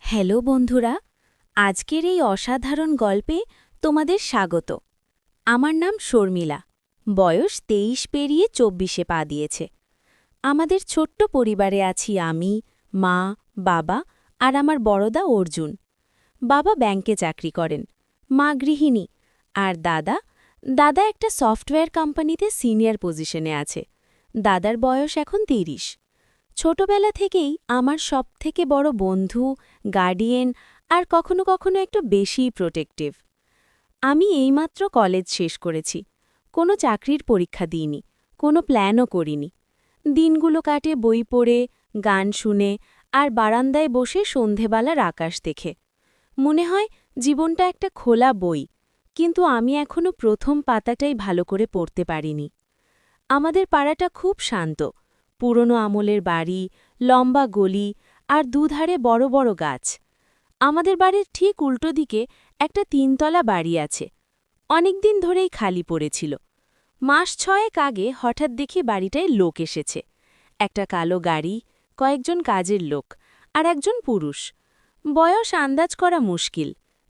Hello বন্ধুরা, আজকের এই অসাধারণ গল্পে তোমাদের স্বাগত। আমার নাম শর্মিলা। বয়স ২৩ পেরিয়ে ২৪-এ পা দিয়েছে। আমাদের ছোট্ট পরিবারে আছি আমি, মা, বাবা আর আমার বড়দা অর্জুন। বাবা ব্যাংকে চাকরি করেন, মা গৃহিণী, আর দাদা একটা সফটওয়্যার কোম্পানিতে সিনিয়র পজিশনে আছে। দাদার বয়স এখন ৩০। ছোটবেলা থেকেই আমার সবথেকে বড় বন্ধু, গার্ডিয়েন আর কখনো কখনো একটু বেশিই প্রোটেক্টিভ। আমি এইমাত্র কলেজ শেষ করেছি। কোনো চাকরির পরীক্ষা দিইনি, কোনো প্ল্যানও করিনি। দিনগুলো কাটে বই পড়ে, গান শুনে আর বারান্দায় বসে সন্ধেবেলার আকাশ দেখে। মনে হয় জীবনটা একটা খোলা বই, কিন্তু আমি এখনো প্রথম পাতাটাই ভালো করে পড়তে পারিনি। আমাদের পাড়াটা খুব শান্ত। পুরনো আমলের বাড়ি, লম্বা গলি আর দুধারে বড় বড় গাছ। আমাদের বাড়ির ঠিক উল্টো দিকে একটা ৩ তলা বাড়ি আছে। অনেকদিন ধরেই খালি পড়েছিল। মাস ৬ আগে হঠাৎ দেখি বাড়িটায় লোক এসেছে। একটা কালো গাড়ি, কয়েকজন কাজের লোক আর একজন পুরুষ। বয়স আন্দাজ করা মুশকিল,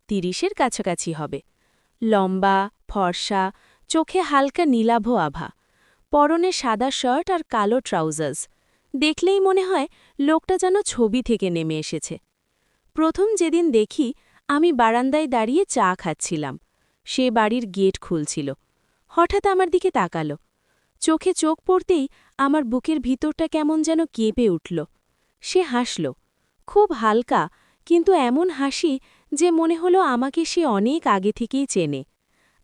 ৩০-এর কাছাকাছি হবে। লম্বা, ফর্সা, চোখে হালকা নীলাভ আভা, পরনে সাদা শার্ট আর কালো ট্রাউজার্স। দেখলেই মনে হয় লোকটা যেন ছবি থেকে নেমে এসেছে। প্রথম যেদিন দেখি, আমি বারান্দায় দাঁড়িয়ে চা খাচ্ছিলাম। সে বাড়ির গেট খুলছিল। হঠাৎ আমার দিকে তাকালো। চোখে চোখ পড়তেই আমার বুকের ভিতরটা কেমন যেন কেঁপে উঠল। সে হাসল, খুব হালকা, কিন্তু এমন হাসি যে মনে হলো আমাকে সে অনেক আগে থেকেই চেনে।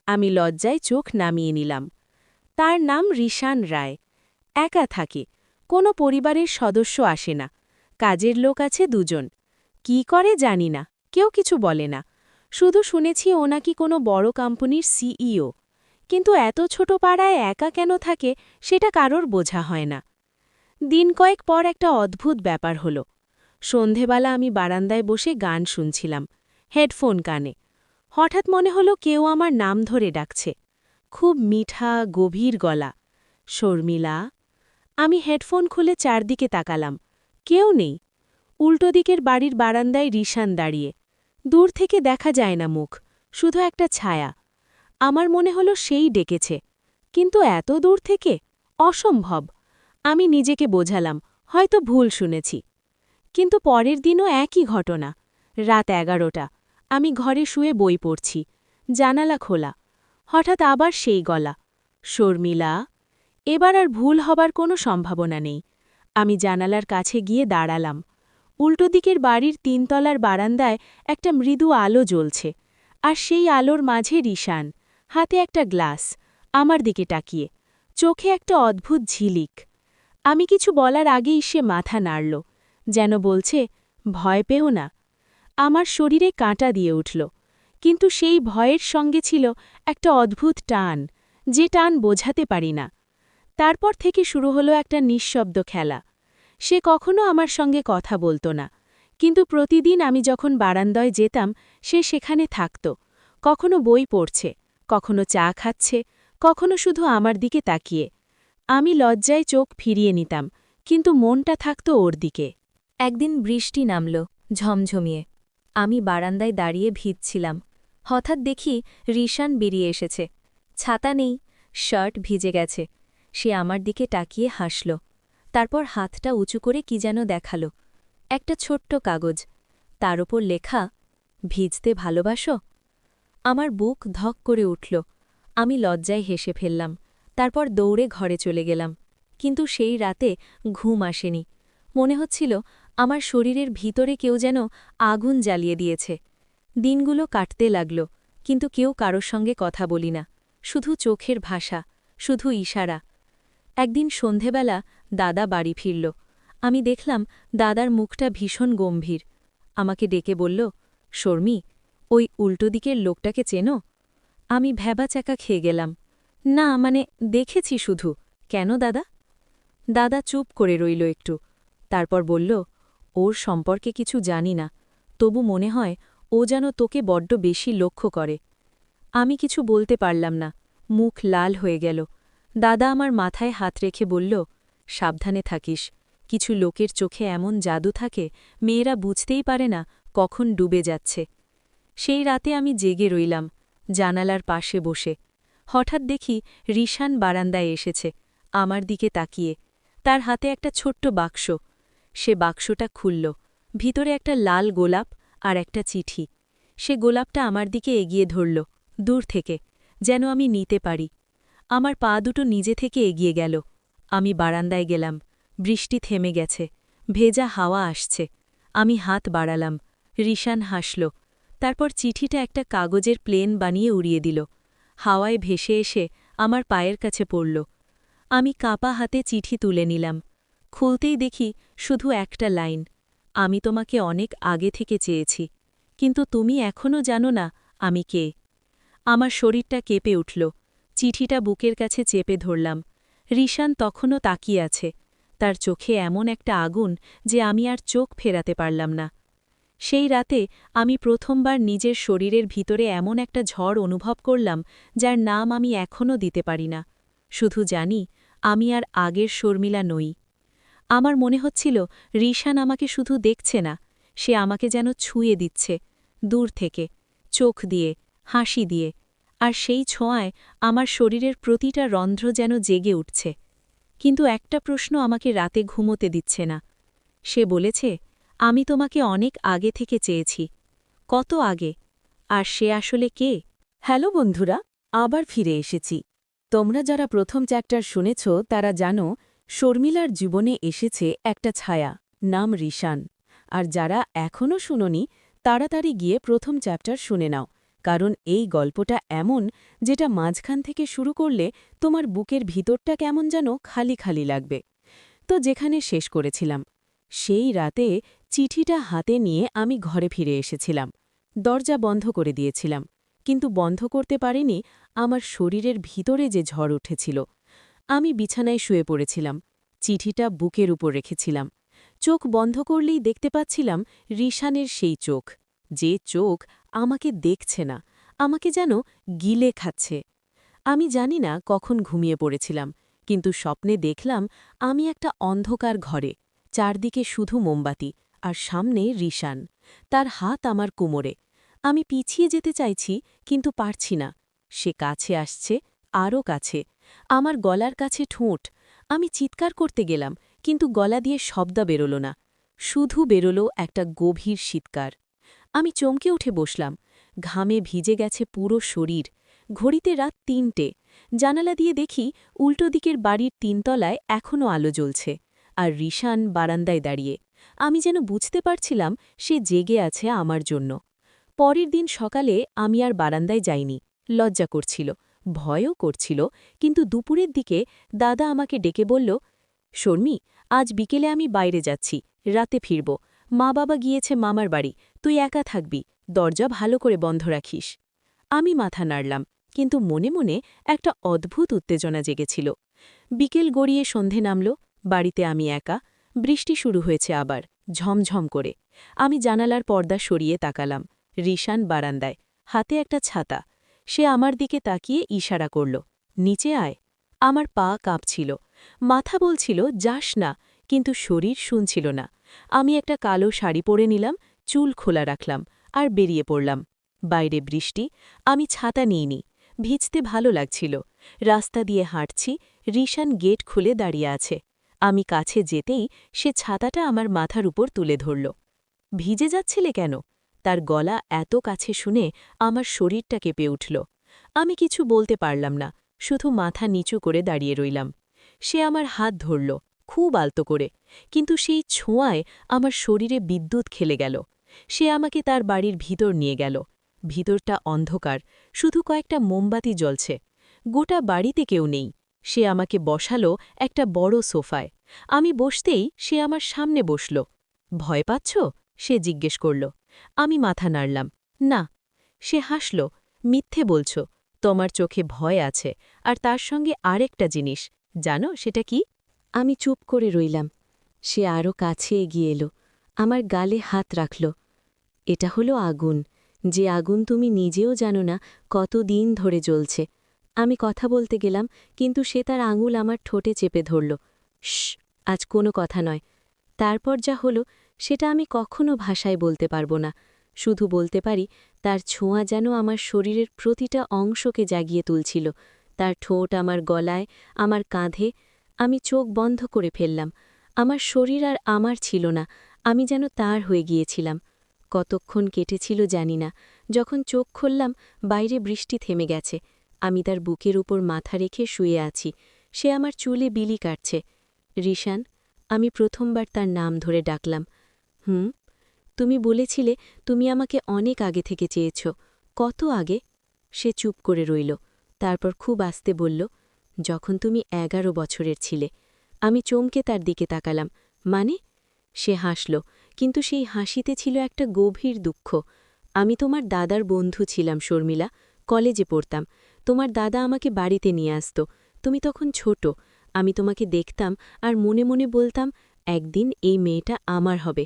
আমি লজ্জায় চোখ নামিয়ে নিলাম। তার নাম ঋষান রায়। একা থাকে, কোনো পরিবারের সদস্য আসে না। কাজের লোক আছে ২জন। কি করে জানি না, কেউ কিছু বলে না। শুধু শুনেছি ও নাকি কোনো বড় কোম্পানির সিইও। কিন্তু এত ছোট পাড়ায় একা কেন থাকে সেটা কারোর বোঝা হয় না। দিন কয়েক পর একটা অদ্ভুত ব্যাপার হলো। সন্ধেবেলা আমি বারান্দায় বসে গান শুনছিলাম, হেডফোন কানে। হঠাৎ মনে হলো কেউ আমার নাম ধরে ডাকছে। খুব মিঠা, গভীর গলা, শর্মিলা। আমি হেডফোন খুলে চারদিকে তাকালাম। কেউ নেই। উল্টো দিকের বাড়ির বারান্দায় ঋষান দাঁড়িয়ে। দূর থেকে দেখা যায় না মুখ, শুধু একটা ছায়া। আমার মনে হলো সেই ডেকেছে, কিন্তু এত দূর থেকে অসম্ভব। আমি নিজেকে বোঝালাম, হয়তো ভুল শুনেছি। কিন্তু পরের দিনও একই ঘটনা। রাত ১১টা, আমি ঘরে শুয়ে বই পড়ছি, জানালা খোলা। হঠাৎ আবার সেই গলা, শর্মিলা। এবার আর ভুল হবার কোনো সম্ভাবনা নেই। আমি জানালার কাছে গিয়ে দাঁড়ালাম। উল্টো দিকের বাড়ির ৩ তলার বারান্দায় একটা মৃদু আলো জ্বলছে, আর সেই আলোর মাঝে ঋষান, হাতে একটা গ্লাস, আমার দিকে তাকিয়ে, চোখে একটা অদ্ভুত ঝিলিক। আমি কিছু বলার আগেই সে মাথা নাড়ল, যেন বলছে, ভয় পেও না। আমার শরীরে কাঁটা দিয়ে উঠল, কিন্তু সেই ভয়ের সঙ্গে ছিল একটা অদ্ভুত টান, যে টান বোঝাতে পারি না। তারপর থেকে শুরু হলো একটা নিঃশব্দ খেলা। সে কখনো আমার সঙ্গে কথা বলত না, কিন্তু প্রতিদিন আমি যখন বারান্দায় যেতাম সে সেখানে থাকত। কখনো বই পড়ছে, কখনো চা খাচ্ছে, কখনো শুধু আমার দিকে তাকিয়ে। আমি লজ্জায় চোখ ফিরিয়ে নিতাম, কিন্তু মনটা থাকত ওর দিকে। একদিন বৃষ্টি নামল, ঝমঝমিয়ে। আমি বারান্দায় দাঁড়িয়ে ভিজছিলাম। হঠাৎ দেখি ঋষান বেরিয়ে এসেছে। ছাতা নেই, শার্ট ভিজে গেছে। সে আমার দিকে তাকিয়ে হাসল। তারপর হাতটা উঁচু করে কি যেন দেখালো, একটা ছোট্ট কাগজ। তার ওপর লেখা, ভিজতে ভালোবাসো। আমার বুক ধক করে উঠল। আমি লজ্জায় হেসে ফেললাম। তারপর দৌড়ে ঘরে চলে গেলাম। কিন্তু সেই রাতে ঘুম আসেনি। মনে হচ্ছিল আমার শরীরের ভিতরে কেউ যেন আগুন জ্বালিয়ে দিয়েছে। দিনগুলো কাটতে লাগল, কিন্তু কেউ কারোর সঙ্গে কথা বলি না। শুধু চোখের ভাষা, শুধু ইশারা। একদিন সন্ধেবেলা দাদা বাড়ি ফিরল। আমি দেখলাম দাদার মুখটা ভীষণ গম্ভীর। আমাকে ডেকে বলল, শর্মি, ওই উল্টো দিকের লোকটাকে চেনো? আমি ভ্যাবাচ্যাকা খেয়ে গেলাম। না, মানে দেখেছি শুধু। কেন দাদা? দাদা চুপ করে রইল একটু। তারপর বলল, ওর সম্পর্কে কিছু জানি না, তবু মনে হয় ও যেন তোকে বড্ড বেশি লক্ষ্য করে। আমি কিছু বলতে পারলাম না, মুখ লাল হয়ে গেল। দাদা আমার মাথায় হাত রেখে বলল, সাবধানে থাকিস, কিছু লোকের চোখে এমন জাদু থাকে মেয়েরা বুঝতেই পারে না কখন ডুবে যাচ্ছে। সেই রাতে আমি জেগে রইলাম, জানালার পাশে বসে। হঠাৎ দেখি রিশান বারান্দায় এসেছে, আমার দিকে তাকিয়ে। তার হাতে একটা ছোট্ট বাক্স। সে বাক্সটা খুলল। ভিতরে একটা লাল গোলাপ আর একটা চিঠি। সে গোলাপটা আমার দিকে এগিয়ে ধরল, দূর থেকে, যেন আমি নিতে পারি। আমার পা দুটো নিজে থেকে এগিয়ে গেল। আমি বারান্দায় গেলাম। বৃষ্টি থেমে গেছে, ভেজা হাওয়া আসছে। আমি হাত বাড়ালাম। রিশান হাসল। তারপর চিঠিটা একটা কাগজের প্লেন বানিয়ে উড়িয়ে দিল। হাওয়ায় ভেসে এসে আমার পায়ের কাছে পড়ল। আমি কাঁপা হাতে চিঠি তুলে নিলাম। খুলতেই দেখি শুধু একটা লাইন, আমি তোমাকে অনেক আগে থেকে চেয়েছি, কিন্তু তুমি এখনও জানো না আমি কে। আমার শরীরটা কেঁপে উঠল। চিঠিটা বুকের কাছে চেপে ধরলাম। রিশান তখনও তাকিয়ে আছে, তার চোখে এমন একটা আগুন যে আমি আর চোখ ফেরাতে পারলাম না। সেই রাতে আমি প্রথমবার নিজের শরীরের ভিতরে এমন একটা ঝড় অনুভব করলাম যার নাম আমি এখনও দিতে পারি না। শুধু জানি আমি আর আগের শর্মিলা নই। আমার মনে হচ্ছিল রিশান আমাকে শুধু দেখছে না, সে আমাকে যেন ছুঁয়ে দিচ্ছে, দূর থেকে, চোখ দিয়ে, হাসি দিয়ে। আর সেই ছোঁয়ায় আমার শরীরের প্রতিটা রন্ধ্র যেন জেগে উঠছে। কিন্তু একটা প্রশ্ন আমাকে রাতে ঘুমোতে দিচ্ছে না। সে বলেছে, আমি তোমাকে অনেক আগে থেকে চেয়েছি। কত আগে? আর সে আসলে কে? হ্যালো বন্ধুরা, আবার ফিরে এসেছি। তোমরা যারা প্রথম চ্যাপ্টার শুনেছ তারা জানো শর্মিলার জীবনে এসেছে একটা ছায়া, নাম রিশান। আর যারা এখনও শুনোনি তাড়াতাড়ি গিয়ে প্রথম চ্যাপ্টার শুনে নাও, কারণ এই গল্পটা এমন যেটা মাঝখান থেকে শুরু করলে তোমার বুকের ভিতরটা কেমন যেন খালি খালি লাগবে। তো যেখানে শেষ করেছিলাম, সেই রাতে চিঠিটা হাতে নিয়ে আমি ঘরে ফিরে এসেছিলাম। দরজা বন্ধ করে দিয়েছিলাম, কিন্তু বন্ধ করতে পারিনি আমার শরীরের ভিতরে যে ঝড় উঠেছিল। আমি বিছানায় শুয়ে পড়েছিলাম, চিঠিটা বুকের উপর রেখেছিলাম। চোখ বন্ধ করলেই দেখতে পাচ্ছিলাম রিশানের সেই চোখ, যে চোখ আমাকে দেখছে না, আমাকে যেন গিলে খাচ্ছে। আমি জানি না কখন ঘুমিয়ে পড়েছিলাম, কিন্তু স্বপ্নে দেখলাম আমি একটা অন্ধকার ঘরে, চারদিকে শুধু মোমবাতি, আর সামনে রিশান, তার হাত আমার কোমরে। আমি পিছিয়ে যেতে চাইছি, কিন্তু পারছি না। সে কাছে আসছে, আরও কাছে, আমার গলার কাছে ঠোঁট। আমি চিৎকার করতে গেলাম, কিন্তু গলা দিয়ে শব্দ বেরোল না, শুধু বেরোল একটা গভীর শীতকার। আমি চমকে উঠে বসলাম, ঘামে ভিজে গেছে পুরো শরীর। ঘড়িতে রাত ৩টে। জানালা দিয়ে দেখি উল্টো দিকের বাড়ির ৩তলায় এখনও আলো জ্বলছে, আর রিশান বারান্দায় দাঁড়িয়ে। আমি যেন বুঝতে পারছিলাম সে জেগে আছে আমার জন্য। পরের দিন সকালে আমি আর বারান্দায় যাইনি, লজ্জা করছিল, ভয়ও করছিল। কিন্তু দুপুরের দিকে দাদা আমাকে ডেকে বলল, শর্মি, আজ বিকেলে আমি বাইরে যাচ্ছি, রাতে ফিরব। মা বাবা গিয়েছে মামার বাড়ি, তুই একা থাকবি, দরজা ভালো করে বন্ধ রাখিস। আমি মাথা নাড়লাম, কিন্তু মনে মনে একটা অদ্ভুত উত্তেজনা জেগেছিল। বিকেল গড়িয়ে সন্ধে নামল, বাড়িতে আমি একা। বৃষ্টি শুরু হয়েছে আবার, ঝমঝম করে। আমি জানালার পর্দা সরিয়ে তাকালাম। রিশান বারান্দায়, হাতে একটা ছাতা। সে আমার দিকে তাকিয়ে ইশারা করল, নিচে আয়। আমার পা কাঁপছিল, মাথা বলছিল যাস না, কিন্তু শরীর শুনছিল না। আমি একটা কালো শাড়ি পরে নিলাম, চুল খোলা রাখলাম, আর বেরিয়ে পড়লাম। বাইরে বৃষ্টি, আমি ছাতা নিইনি, ভিজতে ভালো লাগছিল। রাস্তা দিয়ে হাঁটছি, রিশান গেট খুলে দাঁড়িয়ে আছে। আমি কাছে যেতেই সে ছাতাটা আমার মাথার উপর তুলে ধরল। ভিজে যাচ্ছিলে কেন? তার গলা এত কাছে শুনে আমার শরীরটা কেঁপে উঠল। আমি কিছু বলতে পারলাম না, শুধু মাথা নিচু করে দাঁড়িয়ে রইলাম। সে আমার হাত ধরল, খুব আলতো করে, কিন্তু সেই ছোঁয়ায় আমার শরীরে বিদ্যুৎ খেলে গেল। সে আমাকে তার বাড়ির ভিতর নিয়ে গেল। ভিতরটা অন্ধকার, শুধু কয়েকটা মোমবাতি জ্বলছে। গোটা বাড়িতে কেউ নেই। সে আমাকে বসালো একটা বড় সোফায়। আমি বসতেই সে আমার সামনে বসল। ভয় পাচ্ছ? সে জিজ্ঞেস করল। আমি মাথা নাড়লাম, না। সে হাসল, মিথ্যে বলছ, তোমার চোখে ভয় আছে, আর তার সঙ্গে আরেকটা জিনিস, জানো সেটা কি? আমি চুপ করে রইলাম। সে আরও কাছে এগিয়ে এলো, আমার গালে হাত রাখল। এটা হলো আগুন, যে আগুন তুমি নিজেও জানো না কতদিন ধরে জ্বলছে। আমি কথা বলতে গেলাম, কিন্তু সে তার আঙুল আমার ঠোঁটে চেপে ধরল। শ্, আজ কোনো কথা নয়, তারপর যা হলো সেটা আমি কখনো ভাষায় বলতে পারব না, শুধু বলতে পারি তার ছোঁয়া যেন আমার শরীরের প্রতিটা অংশকে জাগিয়ে তুলছিল। তার ঠোঁট আমার গলায়, আমার কাঁধে। আমি চোখ বন্ধ করে ফেললাম। আমার শরীর আর আমার ছিল না, আমি যেন তার হয়ে গিয়েছিলাম। কতক্ষণ কেটেছিল জানি না। যখন চোখ খুললাম, বাইরে বৃষ্টি থেমে গেছে। আমি তার বুকের উপর মাথা রেখে শুয়ে আছি। সে আমার চুলে বিলি কাটছে। রিশান, আমি প্রথমবার তার নাম ধরে ডাকলাম। তুমি বলেছিলে তুমি আমাকে অনেক আগে থেকে চেয়েছ। কত আগে? সে চুপ করে রইল। তারপর খুব আস্তে বলল, যখন তুমি 11 বছরের ছিলে। আমি চমকে তার দিকে তাকালাম। মানে? সে হাসল, কিন্তু সেই হাসিতে ছিল একটা গভীর দুঃখ। আমি তোমার দাদার বন্ধু ছিলাম শর্মিলা, কলেজে পড়তাম। তোমার দাদা আমাকে বাড়িতে নিয়ে আসত। তুমি তখন ছোট। আমি তোমাকে দেখতাম আর মনে মনে বলতাম, একদিন এই মেয়েটা আমার হবে।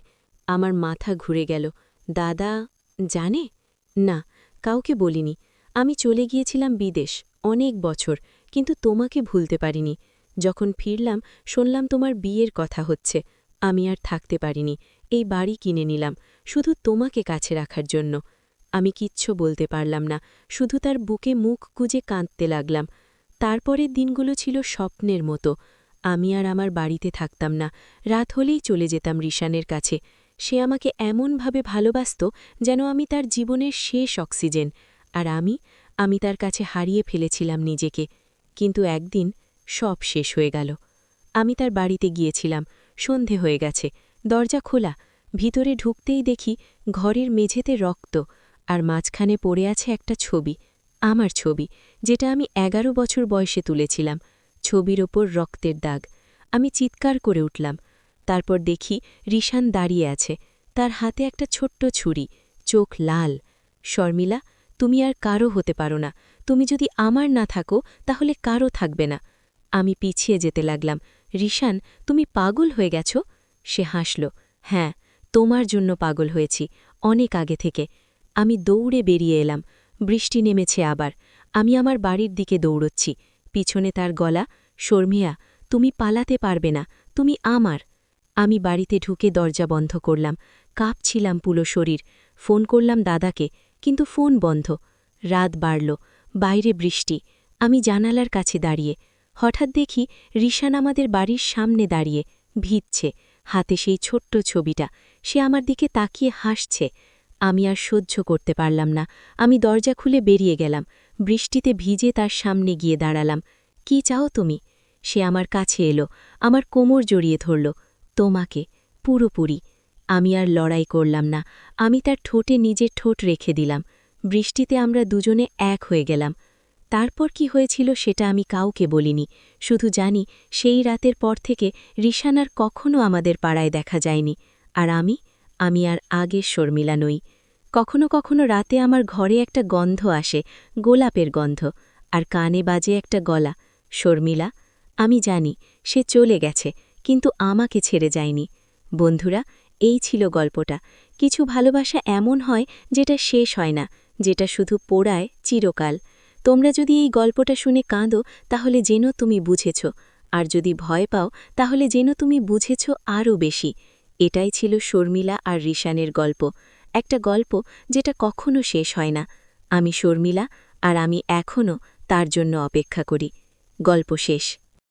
আমার মাথা ঘুরে গেল। দাদা জানে? না, কাউকে বলিনি। আমি চলে গিয়েছিলাম বিদেশ, অনেক বছর, কিন্তু তোমাকে ভুলতে পারিনি। যখন ফিরলাম শুনলাম তোমার বিয়ের কথা হচ্ছে। আমি আর থাকতে পারিনি, এই বাড়ি কিনে নিলাম, শুধু তোমাকে কাছে রাখার জন্য। আমি কিচ্ছু বলতে পারলাম না, শুধু তার বুকে মুখ গুজে কাঁদতে লাগলাম। তারপরের দিনগুলো ছিল স্বপ্নের মতো। আমি আর আমার বাড়িতে থাকতাম না, রাত হলেই চলে যেতাম রিশানের কাছে। সে আমাকে এমনভাবে ভালোবাসত যেন আমি তার জীবনের শেষ অক্সিজেন, আর আমি তার কাছে হারিয়ে ফেলেছিলাম নিজেকে। কিন্তু একদিন সব শেষ হয়ে গেল। আমি তার বাড়িতে গিয়েছিলাম, সন্ধে হয়ে গেছে, দরজা খোলা। ভিতরে ঢুকতেই দেখি ঘরের মেঝেতে রক্ত, আর মাঝখানে পড়ে আছে একটা ছবি, আমার ছবি, যেটা আমি 11 বছর বয়সে তুলেছিলাম। ছবির ওপর রক্তের দাগ। আমি চিৎকার করে উঠলাম। তারপর দেখি রিশান দাঁড়িয়ে আছে, তার হাতে একটা ছোট্ট ছুরি, চোখ লাল। শর্মিলা, তুমি আর কারো হতে পারো না। তুমি যদি আমার না থাকো তাহলে কারো থাকবে না। আমি পিছিয়ে যেতে লাগলাম। রিশান, তুমি পাগল হয়ে গেছ? সে হাসল। হ্যাঁ, তোমার জন্য পাগল হয়েছি, অনেক আগে থেকে। আমি দৌড়ে বেরিয়ে এলাম। বৃষ্টি নেমেছে আবার। আমি আমার বাড়ির দিকে দৌড়চ্ছি। পিছনে তার গলা, শর্মিয়া, তুমি পালাতে পারবে না, তুমি আমার। আমি বাড়িতে ঢুকে দরজা বন্ধ করলাম। কাঁপছিলাম পুরো শরীর। ফোন করলাম দাদাকে, কিন্তু ফোন বন্ধ। রাত বাড়ল, বাইরে বৃষ্টি। আমি জানালার কাছে দাঁড়িয়ে। হঠাৎ দেখি রিশান আমাদের বাড়ির সামনে দাঁড়িয়ে, ভিজছে, হাতে সেই ছোট্ট ছবিটা। সে আমার দিকে তাকিয়ে হাসছে। আমি আর সহ্য করতে পারলাম না। আমি দরজা খুলে বেরিয়ে গেলাম। বৃষ্টিতে ভিজে তার সামনে গিয়ে দাঁড়ালাম। কি চাও তুমি? সে আমার কাছে এলো, আমার কোমর জড়িয়ে ধরল। তোমাকে, পুরোপুরি। আমি আর লড়াই করলাম না। আমি তার ঠোঁটে নিজের ঠোঁট রেখে দিলাম। বৃষ্টিতে আমরা দুজনে এক হয়ে গেলাম। তারপর কি হয়েছিল সেটা আমি কাউকে বলিনি, শুধু জানি সেই রাতের পর থেকে রিশান আর কখনো আমাদের পাড়ায় দেখা যায়নি। আর আমি আর আগের শর্মিলা নই। কখনো কখনো রাতে আমার ঘরে একটা গন্ধ আসে, গোলাপের গন্ধ, আর কানে বাজে একটা গলা, শর্মিলা। আমি জানি সে চলে গেছে, কিন্তু আমাকে ছেড়ে যায়নি। বন্ধুরা, এই ছিল গল্পটা। কিছু ভালোবাসা এমন হয় যেটা শেষ হয় না, যেটা শুধু পোড়ায় চিরকাল। তোমরা যদি এই গল্পটা শুনে কাঁদো তাহলে যেন তুমি বুঝেছ, আর যদি ভয় পাও তাহলে যেন তুমি বুঝেছ আরও বেশি। এটাই ছিল শর্মিলা আর রিশানের গল্প, একটা গল্প যেটা কখনো শেষ হয় না। আমি শর্মিলা, আর আমি এখনও তার জন্য অপেক্ষা করি। গল্প শেষ।